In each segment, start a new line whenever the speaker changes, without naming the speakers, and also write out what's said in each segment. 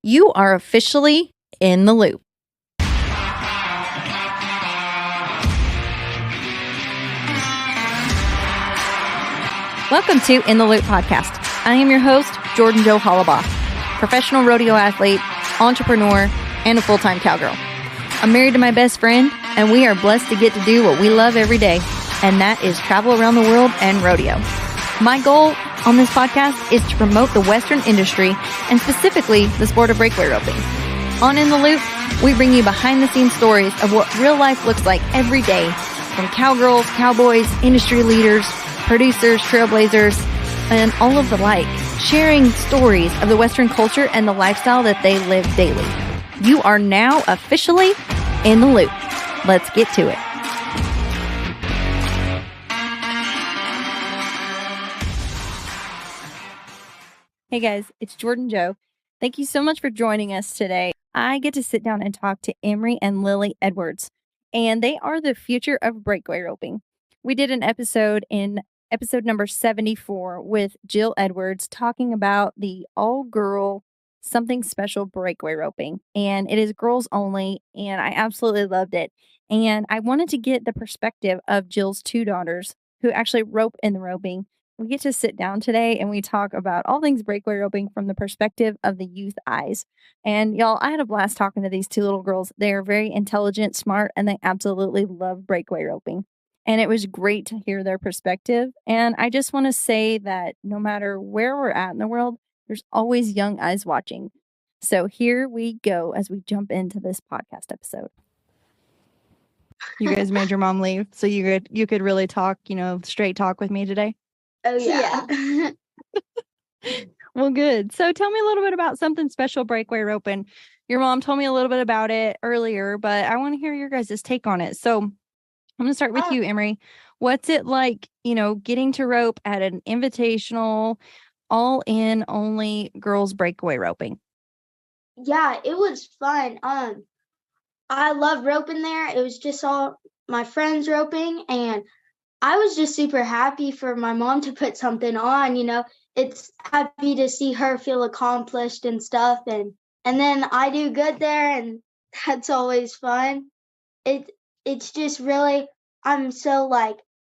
You are officially in the loop. Welcome to In the Loop podcast. I am your host, Jordan Jo Hollabaugh, professional rodeo athlete, entrepreneur, and a full-time cowgirl. I'm married to my best friend, and we are blessed to get to do what we love every day, and that is travel around the world and rodeo. My goal on this podcast is to promote the Western industry and specifically the sport of breakaway roping. On In the Loop, we bring you behind-the-scenes stories of what real life looks like every day from cowgirls, cowboys, industry leaders, producers, trailblazers, and all of the like, sharing stories of the Western culture and the lifestyle that they live daily. You are now officially in the loop. Let's get to it. Hey guys, it's Jordan Jo. Thank you so much for joining us today. I get to sit down and talk to Emmry and Lilly Edwards, and they are the future of breakaway roping. We did an episode in episode number 74 with Jill Edwards talking about the all-girl something special breakaway roping, and it is girls only, and I absolutely loved it. And I wanted to get the perspective of Jill's two daughters who actually rope in the roping. We get to sit down today and we talk about all things breakaway roping from the perspective of the youth eyes. And y'all, I had a blast talking to these two little girls. They are very intelligent, smart, and they absolutely love breakaway roping. And it was great to hear their perspective. And I just want to say that no matter where we're at in the world, there's always young eyes watching. So here we go as we jump into this podcast episode. You guys made your mom leave so you could really talk, straight talk with me today.
Oh, yeah.
Well, good. So tell me a little bit about something special breakaway roping. Your mom told me a little bit about it earlier, but I want to hear your guys' take on it. So I'm going to start with you, Emmry. What's it like, getting to rope at an invitational, all-in only girls breakaway roping?
Yeah, it was fun. I loved roping there. It was just all my friends roping, and I was just super happy for my mom to put something on, It's happy to see her feel accomplished and stuff, and then I do good there, and that's always fun. It's just really, I'm so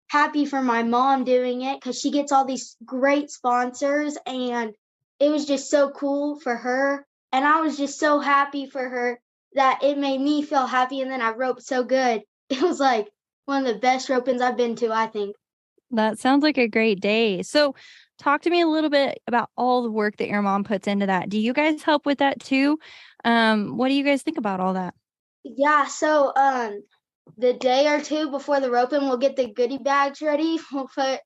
happy for my mom doing it because she gets all these great sponsors, and it was just so cool for her, and I was just so happy for her that it made me feel happy, and then I roped so good. It was one of the best ropings I've been to, I think.
That sounds like a great day. So talk to me a little bit about all the work that your mom puts into that. Do you guys help with that too? What do you guys think about all that?
Yeah, so the day or two before the roping, we'll get the goodie bags ready. We'll put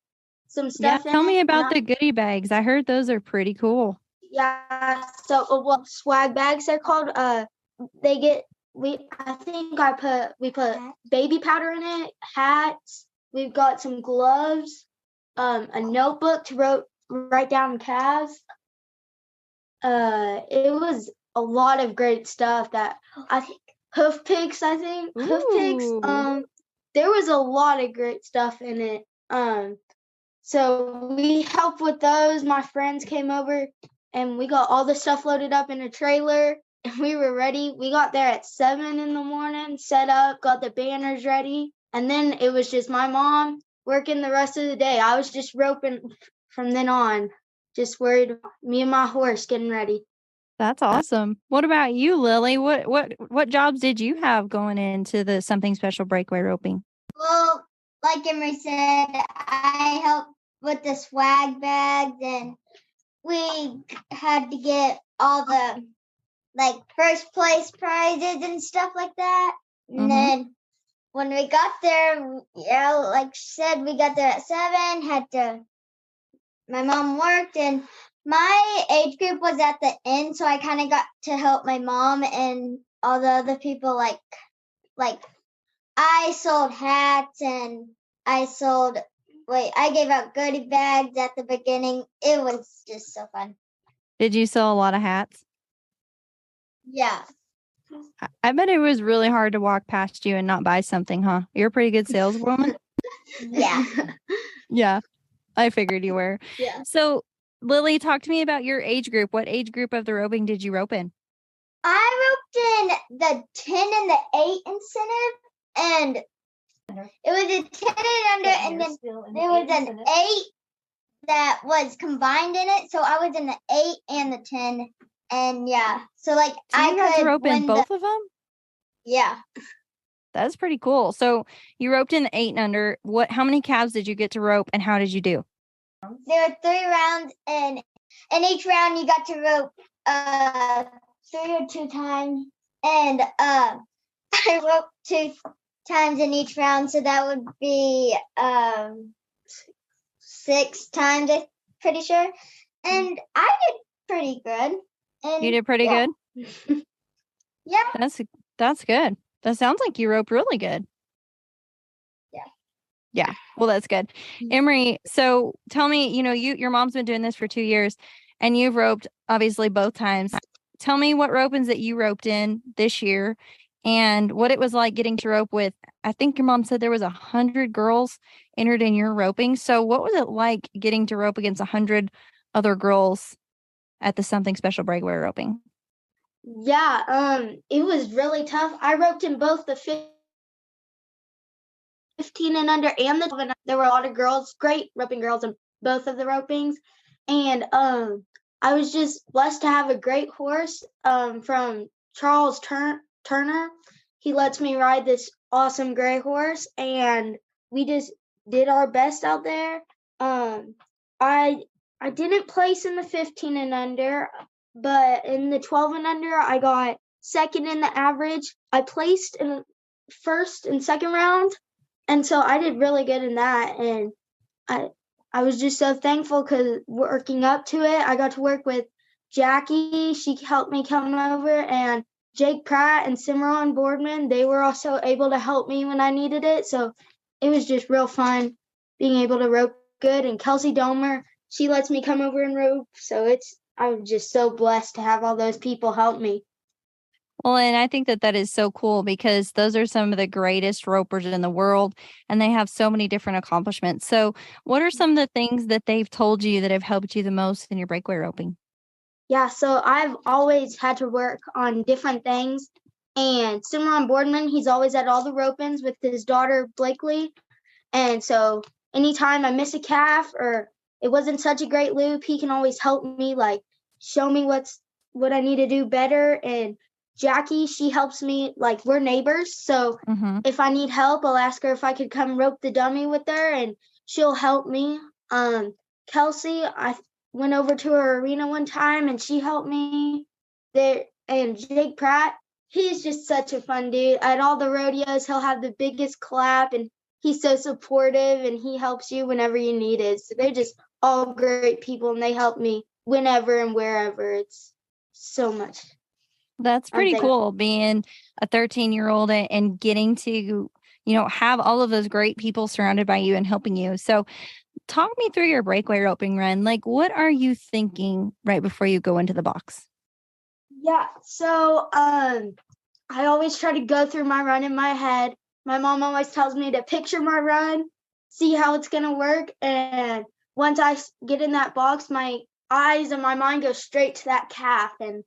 some stuff in it.
Tell me about the goodie bags. I heard those are pretty cool.
Yeah, so swag bags they're called. We put baby powder in it, hats. We've got some gloves, a notebook to write down calves. It was a lot of great stuff that I think hoof picks. Hoof picks. There was a lot of great stuff in it. So we helped with those. My friends came over and we got all the stuff loaded up in a trailer. And we were ready. We got there at 7 a.m, set up, got the banners ready. And then it was just my mom working the rest of the day. I was just roping from then on, just worried about me and my horse getting ready.
That's awesome. What about you, Lily? What jobs did you have going into the something special breakaway roping?
Well, like Emmry said, I helped with the swag bags, and we had to get all the first place prizes and stuff like that. And then when we got there, like she said, we got there at 7, my mom worked, and my age group was at the end, so I kind of got to help my mom and all the other people, like I sold hats, and I gave out goodie bags at the beginning. It was just so fun.
Did you sell a lot of hats?
Yeah.
I bet it was really hard to walk past you and not buy something, huh? You're a pretty good saleswoman.
Yeah.
Yeah, I figured you were.
Yeah.
So, Lily, talk to me about your age group. What age group of the roping did you rope in?
I roped in the 10 and the 8 incentive, and it was a 10 and under, and then there was an 8 that was combined in it. So I was in the 8 and the 10, and yeah. So like
So you got to rope in both of them?
Yeah.
That's pretty cool. So you roped in the 8 and under. How many calves did you get to rope, and how did you do?
There were 3 rounds, and in each round you got to rope 3 or 2 times, and I roped 2 times in each round, so that would be 6 times, I'm pretty sure. And I did pretty good. And
You did pretty good?
Yeah.
That's good. That sounds like you roped really good. Yeah. Well, that's good. Emmry, so tell me, your mom's been doing this for 2 years, and you've roped obviously both times. Tell me what ropings that you roped in this year and what it was like getting to rope with, I think your mom said there was 100 girls entered in your roping. So what was it like getting to rope against 100 other girls at the Something Special Breakaway roping?
Yeah, it was really tough. I roped in both the 15 and under and the 12 and under. There were a lot of girls, great roping girls in both of the ropings. And I was just blessed to have a great horse from Charles Turner. He lets me ride this awesome gray horse, and we just did our best out there. I didn't place in the 15 and under, but in the 12 and under, I got second in the average. I placed in first and second round, and so I did really good in that. And I was just so thankful because working up to it, I got to work with Jackie. She helped me come over, and Jake Pratt and Cimarron Boardman, they were also able to help me when I needed it. So it was just real fun being able to rope good. And Kelsey Domer, she lets me come over and rope. So I'm just so blessed to have all those people help me.
Well, and I think that is so cool because those are some of the greatest ropers in the world, and they have so many different accomplishments. So what are some of the things that they've told you that have helped you the most in your breakaway roping?
Yeah, so I've always had to work on different things. And Cimarron Boardman, he's always at all the rope-ins with his daughter, Blakely. And so anytime I miss a calf or it wasn't such a great loop, he can always help me, like show me what I need to do better. And Jackie, she helps me, like we're neighbors. So if I need help, I'll ask her if I could come rope the dummy with her, and she'll help me. Kelsey, I went over to her arena one time and she helped me there. And Jake Pratt, he's just such a fun dude. At all the rodeos, he'll have the biggest clap, and he's so supportive, and he helps you whenever you need it. So they're just all great people, and they help me whenever and wherever. It's so much.
That's pretty cool, being a 13-year-old and getting to, have all of those great people surrounded by you and helping you. So talk me through your breakaway roping run. Like, what are you thinking right before you go into the box?
Yeah, so I always try to go through my run in my head. My mom always tells me to picture my run, see how it's going to work. And once I get in that box, my eyes and my mind go straight to that calf. And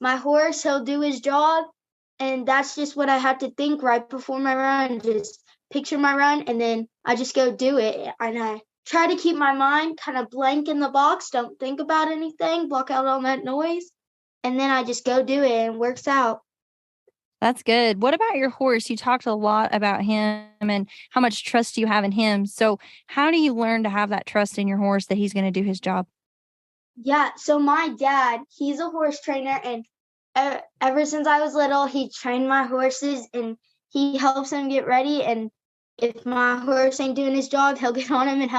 my horse, he'll do his job. And that's just what I have to think right before my run. Just picture my run, and then I just go do it. And I try to keep my mind kind of blank in the box. Don't think about anything, block out all that noise. And then I just go do it, and it works out.
That's good. What about your horse? You talked a lot about him and how much trust you have in him. So how do you learn to have that trust in your horse that he's going to do his job?
Yeah, so my dad, he's a horse trainer, and ever since I was little, he trained my horses, and he helps them get ready. And if my horse ain't doing his job, he'll get on him and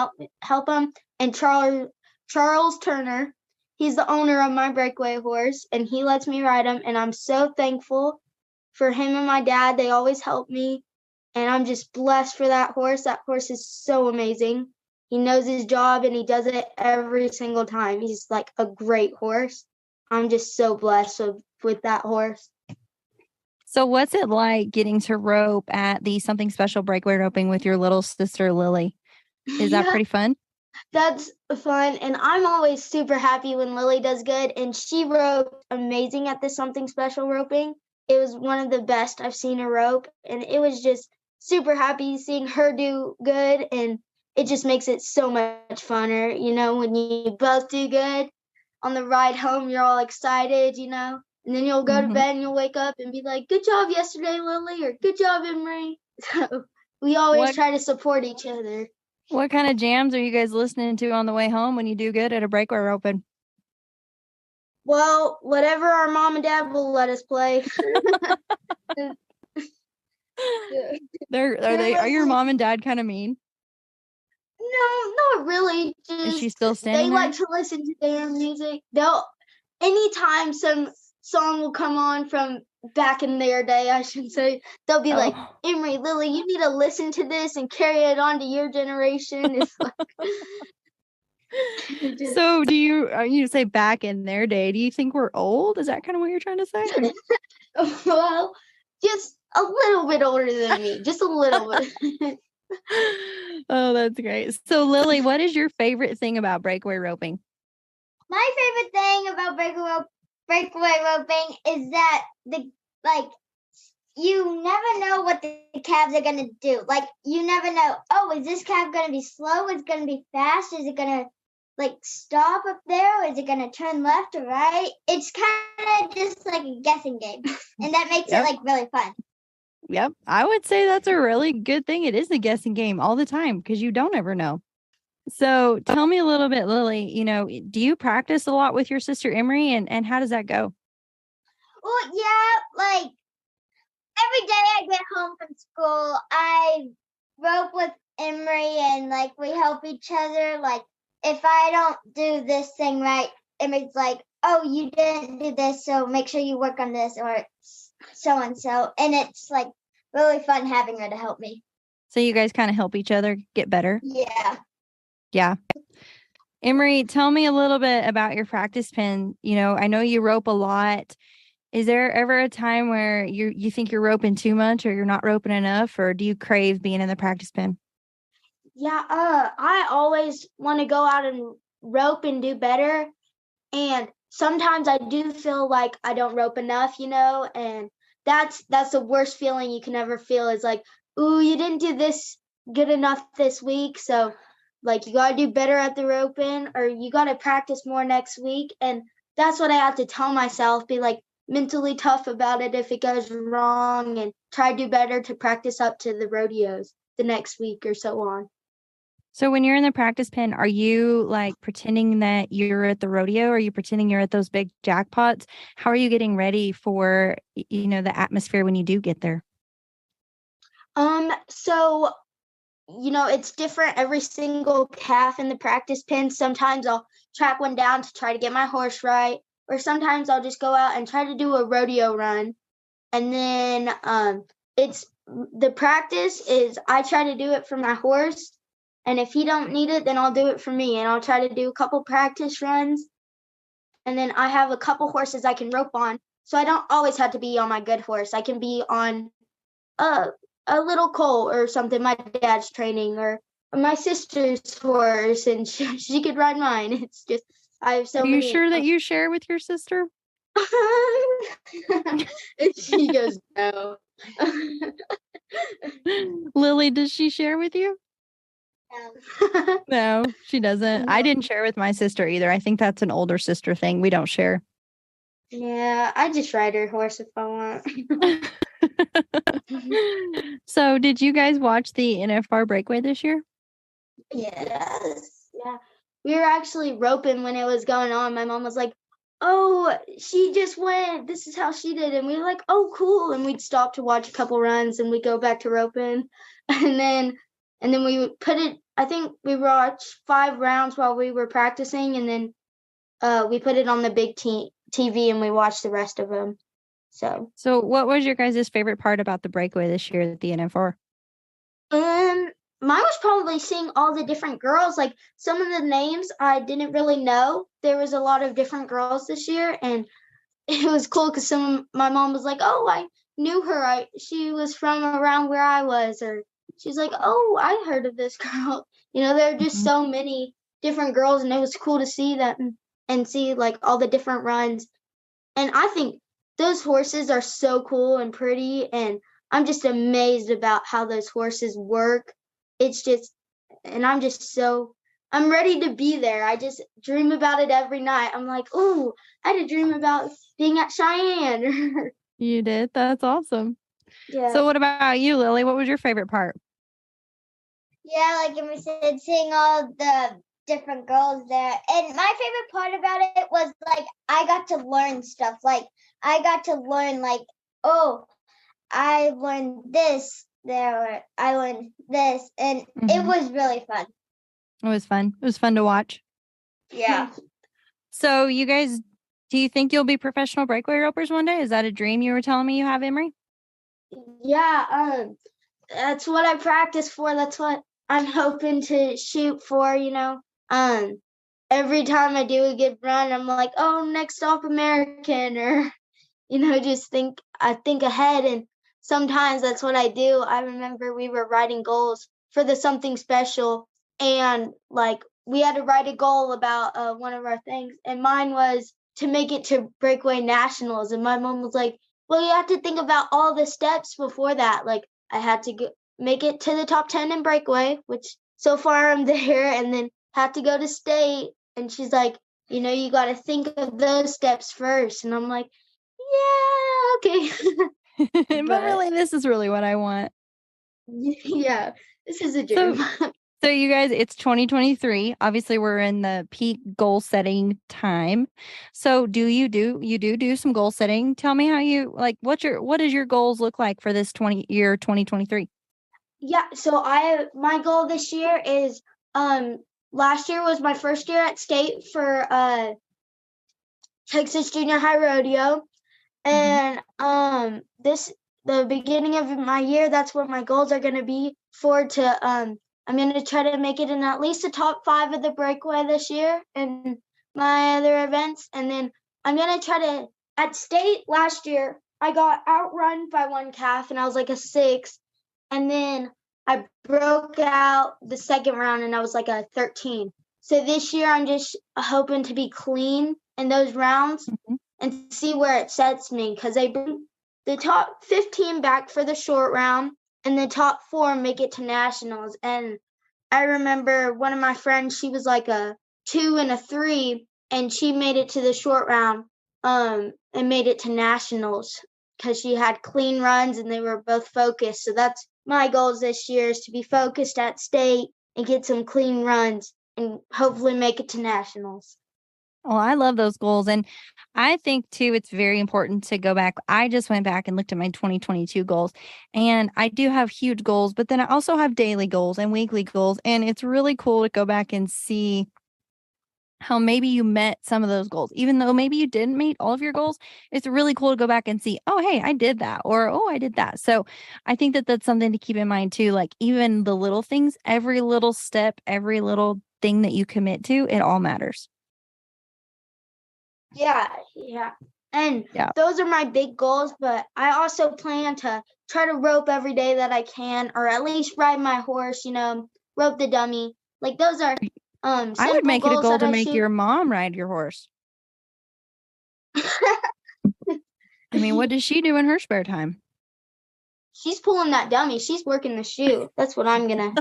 help him. And Charles Turner, he's the owner of my breakaway horse, and he lets me ride him. And I'm so thankful for him and my dad. They always help me, and I'm just blessed for that horse. That horse is so amazing. He knows his job, and he does it every single time. He's like a great horse. I'm just so blessed with that horse.
So what's it like getting to rope at the Something Special Breakaway roping with your little sister, Lily? Is that pretty fun?
That's fun. And I'm always super happy when Lily does good. And she roped amazing at the Something Special roping. It was one of the best I've seen her rope. And it was just super happy seeing her do good. And it just makes it so much funner, when you both do good. On the ride home, you're all excited, and then you'll go to bed and you'll wake up and be like, good job yesterday, Lily, or good job, Emmry. So we always try to support each other.
What kind of jams are you guys listening to on the way home when you do good at a breakaway roping?
Well, whatever our mom and dad will let us play.
Are your mom and dad kind of mean?
No, not really.
Is she still standing
They
there?
like to listen to their music. Anytime some song will come on from back in their day, I should say, they'll be like, Emmry, Lily, you need to listen to this and carry it on to your generation. It's like
So do you say back in their day, do you think we're old? Is that kind of what you're trying to say?
Well, just a little bit older than me. Just a little bit.
Oh, that's great. So Lily, what is your favorite thing about breakaway roping?
My favorite thing about breakaway roping is that you never know what the calves are gonna do. Like you never know. Oh, is this calf gonna be slow? Is it gonna be fast? Is it gonna stop up there? Or is it gonna turn left or right? It's kind of just like a guessing game, and that makes it really fun.
Yep, I would say that's a really good thing. It is a guessing game all the time because you don't ever know. So tell me a little bit, Lily, do you practice a lot with your sister Emmry and how does that go?
Well, yeah, every day I get home from school, I rope with Emmry and we help each other. Like if I don't do this thing right, Emmy's like, oh, you didn't do this, so make sure you work on this or so and so. And it's really fun having her to help me.
So you guys kind of help each other get better?
Yeah.
Yeah. Emmry, tell me a little bit about your practice pen. I know you rope a lot. Is there ever a time where you think you're roping too much or you're not roping enough, or do you crave being in the practice pen?
Yeah, I always want to go out and rope and do better. And sometimes I do feel like I don't rope enough, and that's the worst feeling you can ever feel is like, ooh, you didn't do this good enough this week. So you got to do better at the roping or you got to practice more next week. And that's what I have to tell myself, be mentally tough about it if it goes wrong and try to do better to practice up to the rodeos the next week or so on.
So when you're in the practice pen, are you pretending that you're at the rodeo? Or are you pretending you're at those big jackpots? How are you getting ready for, the atmosphere when you do get there?
So, it's different every single calf in the practice pen. Sometimes I'll track one down to try to get my horse right. Or sometimes I'll just go out and try to do a rodeo run. And then the practice is I try to do it for my horse. And if he don't need it, then I'll do it for me. And I'll try to do a couple practice runs. And then I have a couple horses I can rope on. So I don't always have to be on my good horse. I can be on a little colt or something my dad's training or my sister's horse. And she could ride mine. It's just, I have so many.
Are you sure that you share with your sister?
She goes, no.
Lily, does she share with you? No, she doesn't. No. I didn't share with my sister either. I think that's an older sister thing. We don't share.
Yeah, I just ride her horse if I
want. So did you guys watch the NFR Breakaway this year?
Yes. Yeah. We were actually roping when it was going on. My mom was like, oh, she just went. This is how she did. And we were like, oh, cool. And we'd stop to watch a couple runs and we'd go back to roping. And then we would put it, I think we watched 5 rounds while we were practicing. And then we put it on the big TV and we watched the rest of them.
So what was your guys' favorite part about the breakaway this year at the NFR?
Mine was probably seeing all the different girls. Some of the names I didn't really know. There was a lot of different girls this year. And it was cool because my mom was like, oh, I knew her. She was from around where I was. Or she's like, oh, I heard of this girl. There are just so many different girls, and it was cool to see them and see like all the different runs. And I think those horses are so cool and pretty, and I'm just amazed about how those horses work. It's just, and I'm ready to be there. I just dream about it every night. I'm like, oh, I had a dream about being at Cheyenne.
You did? That's awesome.
Yeah.
So what about you, Lily? What was your favorite part?
Yeah, like Emmry said, seeing all the different girls there. And my favorite part about it was like I got to learn stuff. Like I got to learn like, oh, I learned this there, or I learned this, and it was really fun.
It was fun. It was fun to watch.
Yeah.
So you guys, do you think you'll be professional breakaway ropers one day? Is that a dream you were telling me you have, Emmry?
Yeah, that's what I practice for. That's what I'm hoping to shoot for, every time I do a good run, I'm like, oh, next stop American, or, I think ahead. And sometimes that's what I do. I remember we were writing goals for the something special, and like we had to write a goal about one of our things, and mine was to make it to Breakaway Nationals. And my mom was like, well, you have to think about all the steps before that. Like I had to make it to the top 10 in Breakaway, which so far I'm there, and then had to go to state. And she's like, you got to think of those steps first. And I'm like, yeah, okay.
But really, this is really what I want.
Yeah, this is a dream.
So you guys, it's 2023. Obviously, we're in the peak goal setting time. So you do some goal setting? Tell me how you like. What does your goals look like for this 2023?
Yeah, so my goal this year is last year was my first year at state for Texas Junior High Rodeo, and the beginning of my year, that's what my goals are going to be I'm going to try to make it in at least the top 5 of the breakaway this year and my other events. And then I'm going to try to, at state last year, I got outrun by one calf and I was like a 6. And then I broke out the second round and I was like a 13. So this year I'm just hoping to be clean in those rounds and see where it sets me, because they bring the top 15 back for the short round and the top 4 make it to nationals. And I remember one of my friends, she was like a 2 and a 3, and she made it to the short round and made it to nationals because she had clean runs and they were both focused. So that's my goals this year, is to be focused at state and get some clean runs and hopefully make it to nationals.
Well, I love those goals. And I think, too, it's very important to go back. I just went back and looked at my 2022 goals, and I do have huge goals, but then I also have daily goals and weekly goals. And it's really cool to go back and see how maybe you met some of those goals, even though maybe you didn't meet all of your goals. It's really cool to go back and see, oh, hey, I did that, or, oh, I did that. So I think that that's something to keep in mind, too. Like even the little things, every little step, every little thing that you commit to, it all matters.
Yeah. And those are my big goals, but I also plan to try to rope every day that I can, or at least ride my horse, rope the dummy. Like those are
I would make it a goal to make your mom ride your horse. I mean, what does she do in her spare time?
She's pulling that dummy. She's working the shoe. That's what I'm gonna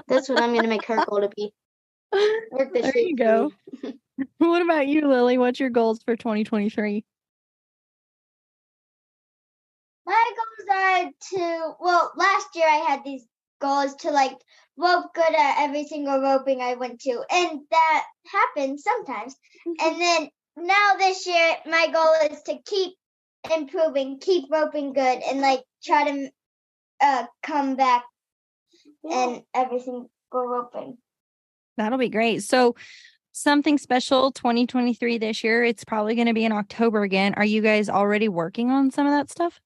make her goal to be. Work the shoe.
There you go. What about you, Lily? What's your goals for 2023?
My goals are last year I had these goals to like rope good at every single roping I went to, and that happens sometimes. And then now this year, my goal is to keep improving, keep roping good, and like try to come back and every single roping.
That'll be great. So something special 2023 this year. It's probably going to be in October again. Are you guys already working on some of that stuff?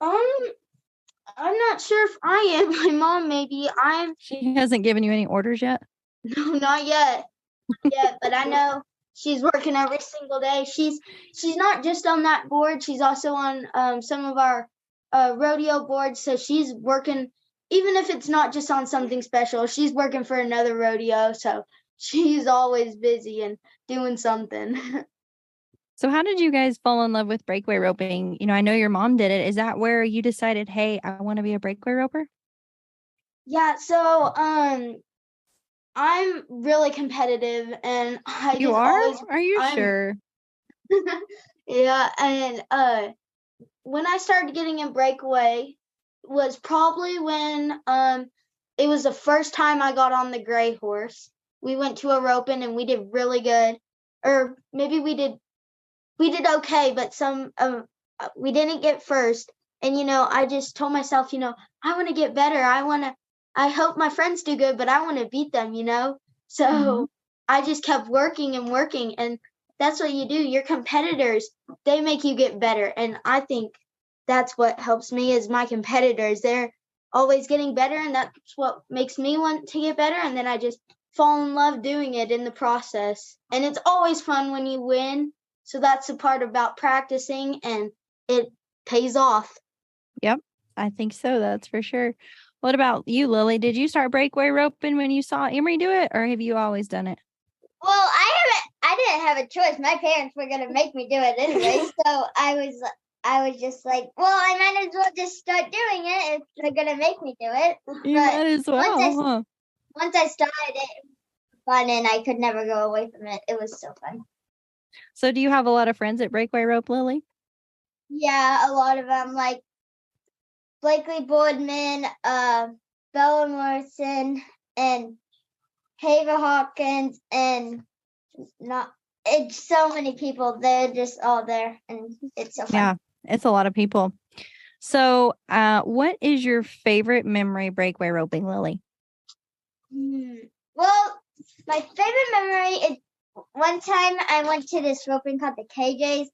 I'm not sure if I am. My mom maybe.
She hasn't given you any orders yet?
No, not yet. But I know she's working every single day. She's not just on that board. She's also on some of our rodeo boards. So she's working even if it's not just on something special, she's working for another rodeo, so she's always busy and doing something.
So how did you guys fall in love with breakaway roping? I know your mom did it. Is that where you decided, hey, I want to be a breakaway roper?
Yeah, so I'm really competitive, and I
You
just
are?
always
Are you
I'm
sure?
yeah, and when I started getting in breakaway was probably when it was the first time I got on the gray horse. We went to a roping and we did really good, or maybe we did okay, but we didn't get first. And I just told myself, I want to get better. I hope my friends do good, but I want to beat them. So I just kept working and working, and that's what you do. Your competitors, they make you get better, and I think that's what helps me is my competitors. They're always getting better, and that's what makes me want to get better, and then I just fall in love doing it in the process. And it's always fun when you win. So that's the part about practicing, and it pays off.
Yep, I think so. That's for sure. What about you, Lily? Did you start breakaway roping when you saw Emmry do it, or have you always done it?
Well, I didn't have a choice. My parents were gonna make me do it anyway, so I was just like, well, I might as well just start doing it if they're gonna make me do it.
You
But
might as well, huh?
once I started, it was fun, and I could never go away from it. It was so fun.
So do you have a lot of friends at breakaway rope, Lily?
Yeah, a lot of them, like Blakely Boardman, Bella Morrison, and Hava Hawkins, and it's so many people. They're just all there, and it's so fun.
Yeah, it's a lot of people. So what is your favorite memory breakaway roping, Lily?
Well, my favorite memory is one time I went to this roping called the KJ's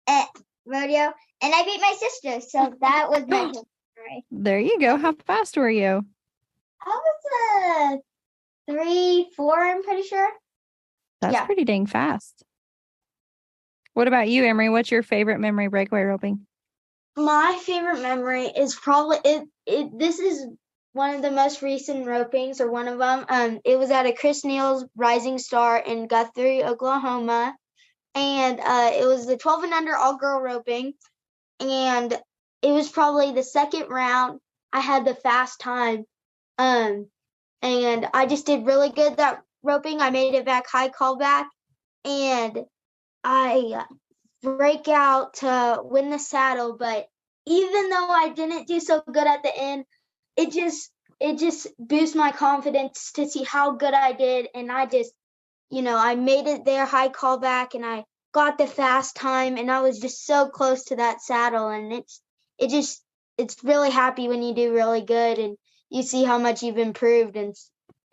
at rodeo, and I beat my sister. So that was my favorite memory.
There you go. How fast were you?
I was 3, 4, I'm pretty sure.
That's pretty dang fast. What about you, Emmry? What's your favorite memory breakaway roping?
My favorite memory is probably this is one of the most recent ropings, or one of them. It was at a Chris Neal's Rising Star in Guthrie, Oklahoma, and it was the 12 and under all girl roping, and it was probably the second round. I had the fast time, and I just did really good that roping. I made it back high callback, and I break out to win the saddle. But even though I didn't do so good at the end, it just boosts my confidence to see how good I did. And I just, I made it there high callback, and I got the fast time, and I was just so close to that saddle. And it's really happy when you do really good and you see how much you've improved, and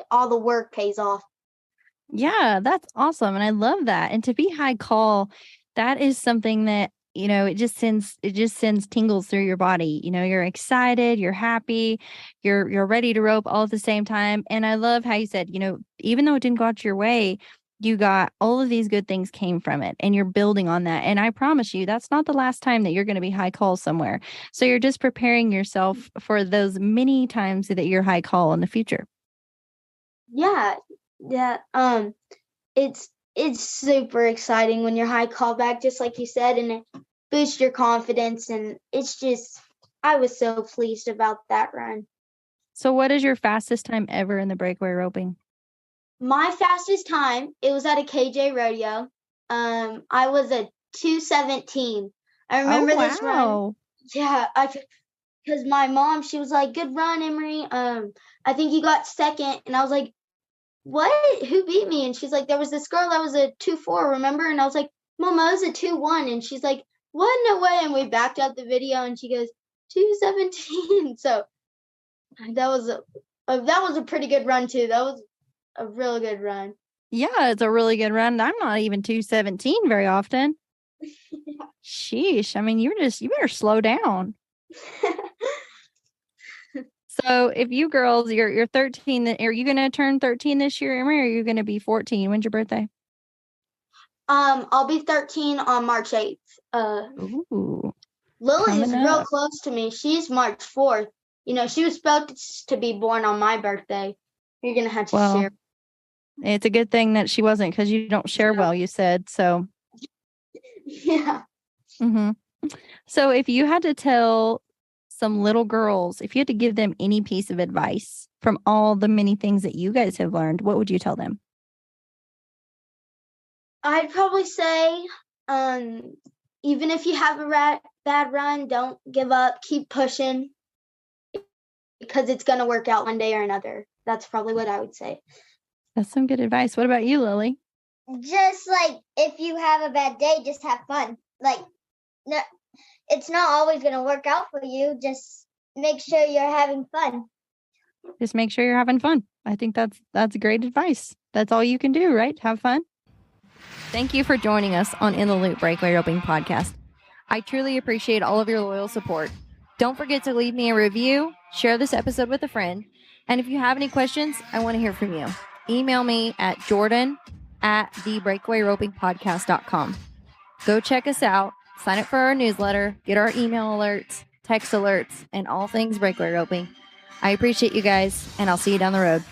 all the work pays off.
Yeah, that's awesome. And I love that. And to be high call, that is something that, it just sends tingles through your body. You're excited, you're happy, you're ready to rope all at the same time. And I love how you said, even though it didn't go out your way, you got all of these good things came from it, and you're building on that. And I promise you, that's not the last time that you're going to be high call somewhere. So you're just preparing yourself for those many times that you're high call in the future.
Yeah. It's super exciting when you're high callback, just like you said, and it boosts your confidence. And I was so pleased about that run.
So what is your fastest time ever in the breakaway roping?
My fastest time, it was at a KJ rodeo. I was a 2:17. I remember this run. Yeah, because my mom, she was like, "Good run, Emmry. I think you got second." And I was like, "What? Who beat me?" And she's like, "There was this girl that was a 2:4, remember?" And I was like, "Mom, I was a 2:1." And she's like, "What? No way." And we backed up the video, and she goes, 2:17. So that was a pretty good run too. That was a real good run.
Yeah, it's a really good run. I'm not even 2:17 very often.
Yeah.
Sheesh. I mean, you better slow down. So if you girls, you're 13, are you going to turn 13 this year, Emmry, or are you going to be 14? When's your birthday?
I'll be 13 on March 8th.
Ooh,
Lily's
coming
real
up.
close to me. She's March 4th. she was supposed to be born on my birthday. You're going to have to share.
It's a good thing that she wasn't, because you don't share well, you said. So,
Yeah.
mm-hmm. So if you had to tell some little girls, if you had to give them any piece of advice from all the many things that you guys have learned, what would you tell them?
I'd probably say, even if you have a bad run, don't give up. Keep pushing, because it's going to work out one day or another. That's probably what I would say.
That's some good advice. What about you, Lily?
Just like, if you have a bad day, just have fun. Like, no, it's not always going to work out for you. Just make sure you're having fun.
Just make sure you're having fun. I think that's great advice. That's all you can do, right? Have fun. Thank you for joining us on In the Loop Breakaway Roping Podcast. I truly appreciate all of your loyal support. Don't forget to leave me a review, share this episode with a friend, and if you have any questions, I want to hear from you. Email me at jordan@thebreakawayropingpodcast.com. Go check us out, sign up for our newsletter, get our email alerts, text alerts, and all things breakaway roping. I appreciate you guys, and I'll see you down the road.